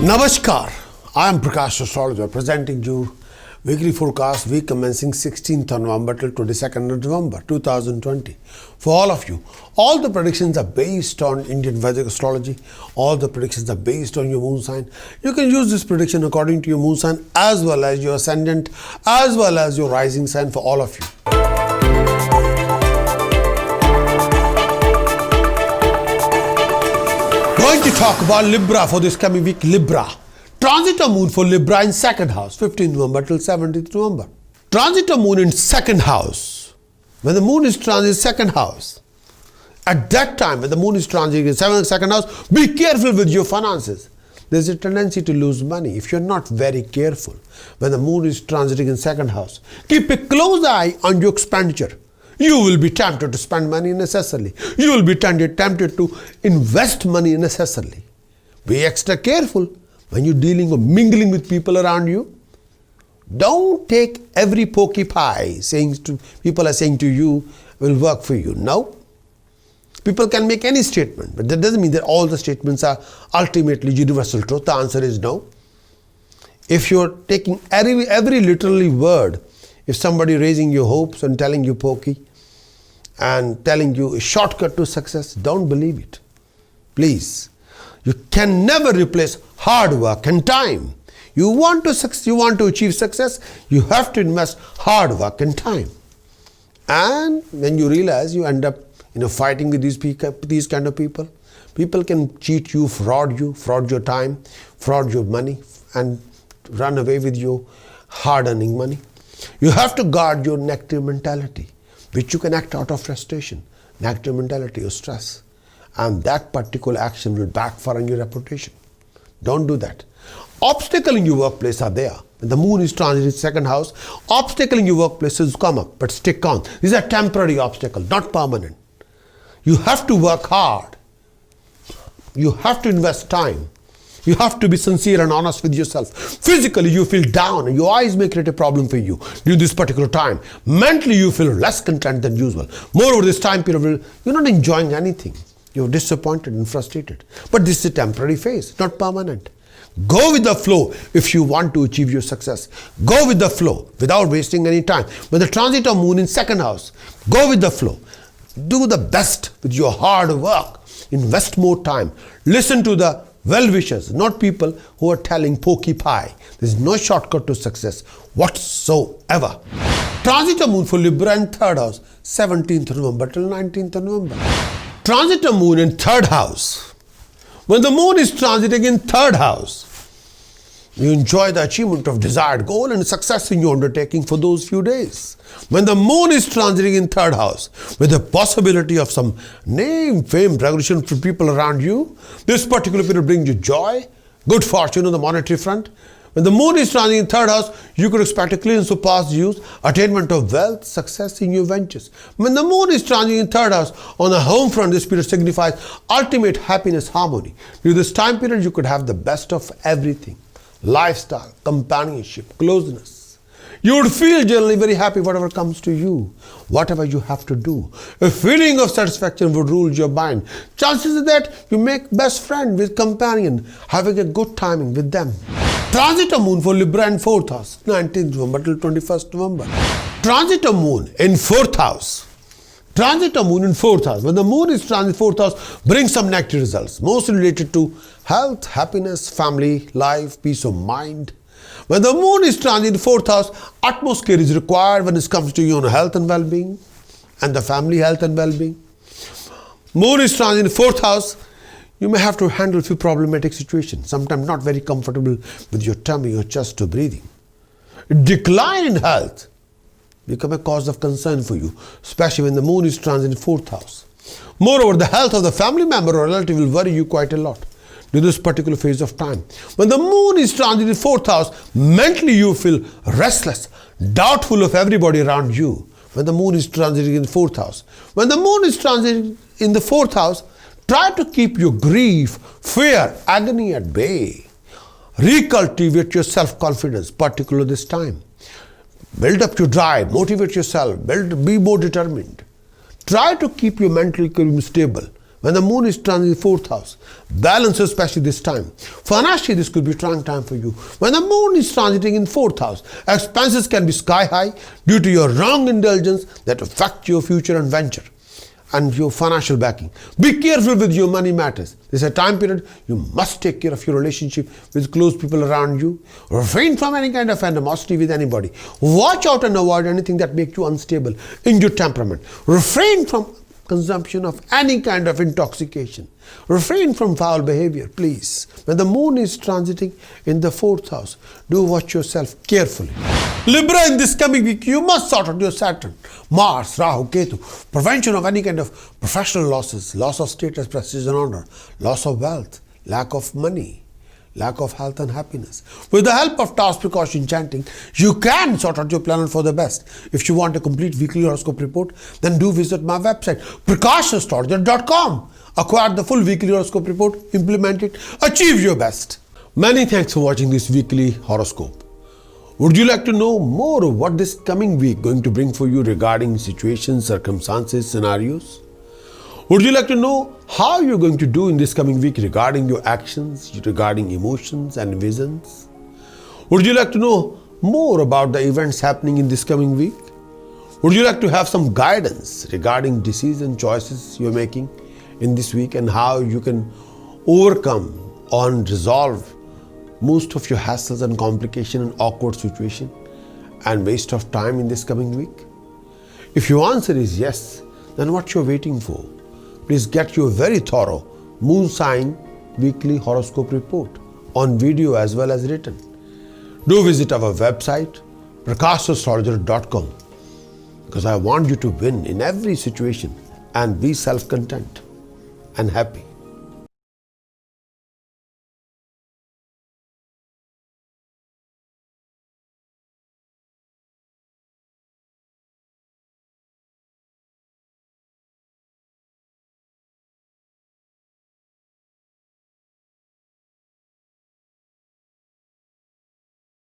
Namaskar, I am Prakash Astrologer presenting you weekly forecast week commencing 16th of November till 22nd of November 2020. For all of you, all the predictions are based on Indian Vedic astrology. All the predictions are based on your moon sign. You can use this prediction according to your moon sign as well as your ascendant as well as your rising sign for all of you. Going to talk about Libra for this coming week. Libra. Transit of moon for Libra in second house, 15th November till 17th November. Transit of moon in second house. When the moon is transit second house, at that time when the moon is transiting in second house, be careful with your finances. There's a tendency to lose money if you're not very careful. When the moon is transiting in second house, keep a close eye on your expenditure. You will be tempted to spend money unnecessarily. You will be tempted to invest money unnecessarily. Be extra careful when you're dealing or mingling with people around you. Don't take every pokey pie people are saying to you will work for you. No. People can make any statement, but that doesn't mean that all the statements are ultimately universal truth. The answer is no. If you're taking every literally word, if somebody raising your hopes and telling you pokey and telling you a shortcut to success, don't believe it. Please. You can never replace hard work and time. You want to achieve success, you have to invest hard work and time. And when you realize you end up fighting with these kind of people. People can cheat you, fraud your time, fraud your money, and run away with your hard-earning money. You have to guard your negative mentality, which you can act out of frustration, negative mentality or stress. And that particular action will backfire on your reputation. Don't do that. Obstacles in your workplace are there. When the moon is transiting second house, obstacles in your workplaces come up, but stick on. These are temporary obstacles, not permanent. You have to work hard. You have to invest time. You have to be sincere and honest with yourself. Physically, you feel down and your eyes may create a problem for you during this particular time. Mentally, you feel less content than usual. Moreover, this time period, you're not enjoying anything. You're disappointed and frustrated. But this is a temporary phase, not permanent. Go with the flow if you want to achieve your success. Go with the flow without wasting any time. When the transit of moon in second house, go with the flow. Do the best with your hard work. Invest more time. Listen to the well-wishers, not people who are telling pokey pie. There's no shortcut to success whatsoever. Transit of moon for Libra in third house, 17th November till 19th November. Transit of moon in third house. When the moon is transiting in third house, you enjoy the achievement of desired goal and success in your undertaking for those few days. When the moon is transiting in third house, with the possibility of some name, fame, recognition for people around you, this particular period brings you joy, good fortune on the monetary front. When the moon is transiting in third house, you could expect a clearance of past dues, attainment of wealth, success in your ventures. When the moon is transiting in third house, on the home front, this period signifies ultimate happiness, harmony. During this time period, you could have the best of everything. Lifestyle, companionship, closeness. You would feel generally very happy whatever comes to you, whatever you have to do. A feeling of satisfaction would rule your mind. Chances are that you make best friend with companion, having a good timing with them. Transit of moon for Libra in fourth house, 19th November till 21st November. Transit of moon in fourth house. Transit of moon in fourth house. When the moon is transit fourth house, brings some negative results, mostly related to health, happiness, family, life, peace of mind. When the moon is transit fourth house, utmost care is required when it comes to your own health and well-being and the family health and well-being. Moon is transit fourth house, you may have to handle a few problematic situations, sometimes not very comfortable with your tummy or chest or breathing. Decline in health become a cause of concern for you, especially when the moon is transit in fourth house. Moreover, the health of the family member or relative will worry you quite a lot during this particular phase of time. When the moon is transit in fourth house, mentally you feel restless, doubtful of everybody around you. When the moon is transiting in fourth house. When the moon is transiting in the fourth house, try to keep your grief, fear, agony at bay. Recultivate your self-confidence, particularly this time. Build up your drive, motivate yourself, be more determined. Try to keep your mental equilibrium stable when the moon is transit the 4th house. Balance, especially this time. Financially, this could be a trying time for you. When the moon is transiting in 4th house, expenses can be sky high due to your wrong indulgence that affect your future and venture and your financial backing. Be careful with your money matters. This is a time period you must take care of your relationship with close people around you. Refrain from any kind of animosity with anybody. Watch out and avoid anything that makes you unstable in your temperament. Refrain from consumption of any kind of intoxication. Refrain from foul behavior, please. When the moon is transiting in the 4th house, do watch yourself carefully. Libra, in this coming week, you must sort out your Saturn, Mars, Rahu, Ketu. Prevention of any kind of professional losses, loss of status, prestige and honor, loss of wealth, lack of money, lack of health and happiness. With the help of task precaution chanting, you can sort out your planet for the best. If you want a complete weekly horoscope report, then do visit my website, prakashastrologer.com. Acquire the full weekly horoscope report, implement it, achieve your best. Many thanks for watching this weekly horoscope. Would you like to know more of what this coming week going to bring for you regarding situations, circumstances, scenarios? Would you like to know how you're going to do in this coming week regarding your actions, regarding emotions and visions? Would you like to know more about the events happening in this coming week? Would you like to have some guidance regarding decision choices you're making in this week and how you can overcome and resolve most of your hassles and complication and awkward situation and waste of time in this coming week? If your answer is yes, then what you're waiting for? Please get your very thorough moon sign weekly horoscope report on video as well as written. Do visit our website prakashastrologer.com because I want you to win in every situation and be self-content and happy.